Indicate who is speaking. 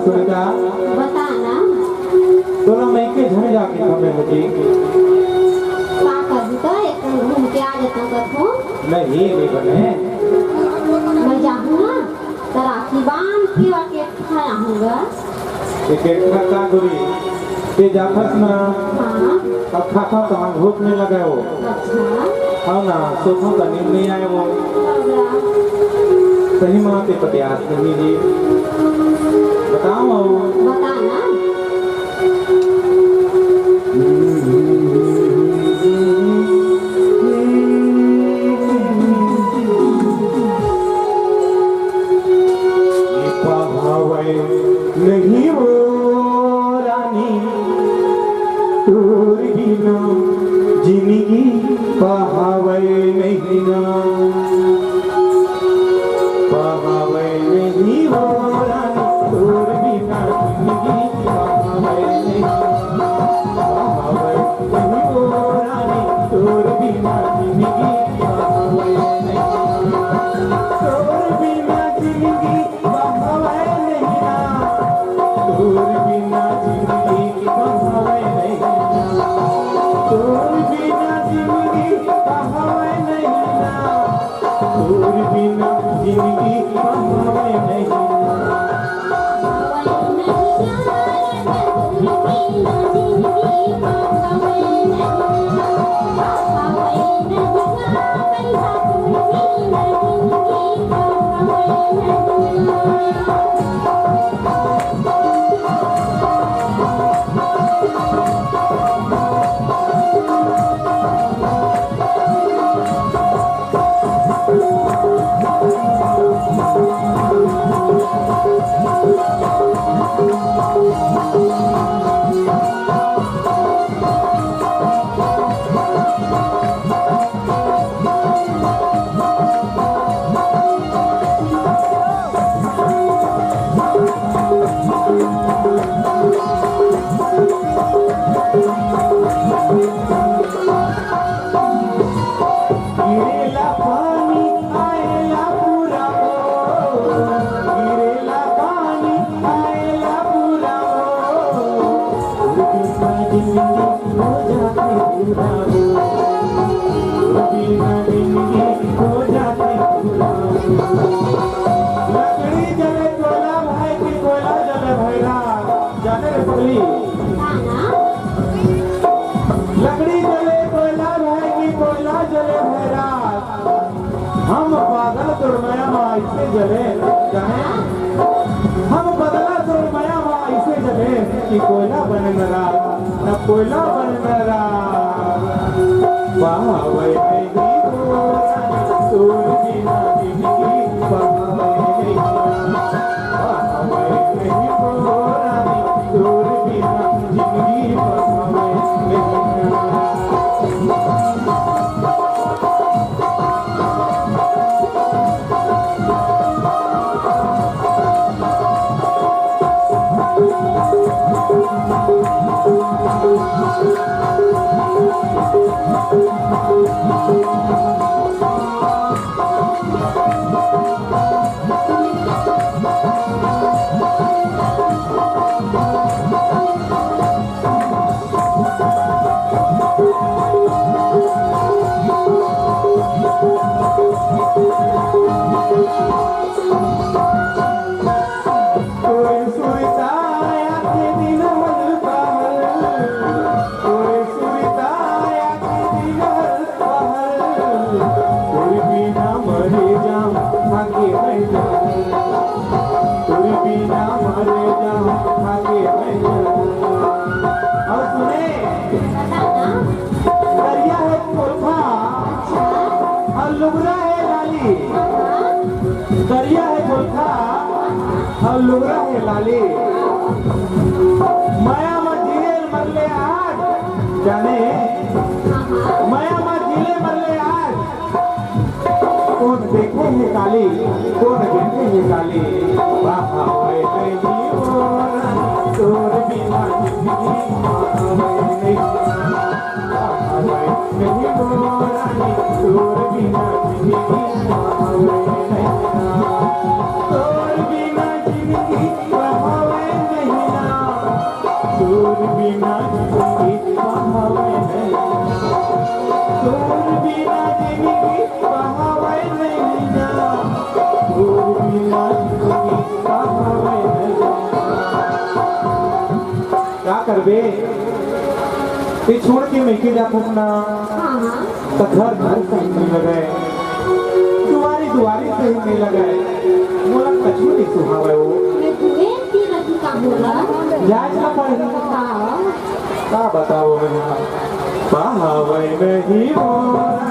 Speaker 1: सुनीता
Speaker 2: बता ना
Speaker 1: तोरा मैं के घर जाके हमें होती
Speaker 2: का कर तो एक घूम के आ जाता कथो
Speaker 1: नहीं बने
Speaker 2: मैं जाऊँ ना तो राखी बांध के आके खाया हूँगा
Speaker 1: एक का दूरी ते जाफस ना
Speaker 2: हाँ
Speaker 1: अब खाता तो हम भूख नहीं लगा वो
Speaker 2: अच्छा
Speaker 1: हाँ ना सोचो तो नींद नहीं आए वो सही माते प्रयास नहीं जी बताओ
Speaker 2: बता ना
Speaker 1: नहीं हो रानी तोर बिना जिंदगी पहावे नहीं ना पहावे नहीं हो रानी तोर बिना जिंदगी पहावे नहीं पहावे नहीं हो रानी तोर बिना जिंदगी पहावे नहीं तोर बिना जिंदगी पहावे नहीं ना तोर बिना जिंदगी पहावे नहीं तोर बिना जिंदगी पहावे नहीं ना तोर बिना जिंदगी पहावे नहीं गिरेला पानी आएला पूरा हो गिरेला पानी आएला पूरा हो बिना जिंदगी हो जाते पूरा हो बिना जिंदगी हो जाते पूरा लकड़ी जले कोयला भाई की कोयला जले भैरा जाने रे पगली लकड़ी जले कोयला भाई की कोयला जले भैरा हम पागल दुर्मया ऐसे जले जाने हम बदला दुर्मया ऐसे जले कि कोयला बने मेरा न कोयला बने मेरा पावे नहीं हो तोर बिना जिंदगी पावे नहीं पावे नहीं हो रानी तोर बिना जिंदगी पावे नहीं मरे खाके मैं और सुने
Speaker 2: बताना।
Speaker 1: दरिया है कोठा
Speaker 2: अच्छा।
Speaker 1: और लुगरा है लाली
Speaker 2: हाँ।
Speaker 1: दरिया है कोठा और लुगरा है लाली माया मझिले मरले आज जाने
Speaker 2: हाँ।
Speaker 1: माया मझिले मरले आज कौन देखे है काली कौन देखे है काली बाहा होए नहीं होना तोर बिना जिंदगी नहीं बाहा होए नहीं होना तोर बिना जिंदगी तोर बिना जिंदगी बाहा होए नहीं ना तोर बिना जिंदगी बाहा होए नहीं तोर बिना जिंदगी बाहा होए नहीं ना तोर बिना जिंदगी बाहा होए नहीं क्या करबे ते छोड़ के मैं के जात ना
Speaker 2: हाँ।
Speaker 1: तो घर घर कहीं नहीं लगाए दुआरी दुआरी कहीं नहीं लगाए मोला कछु नहीं सुहावे वो
Speaker 2: मैं तुम्हें तीन लगी का बोला।
Speaker 1: जाज ना पड़े
Speaker 2: बताओ।
Speaker 1: का बताओ मैं बाहा होए नहीं होना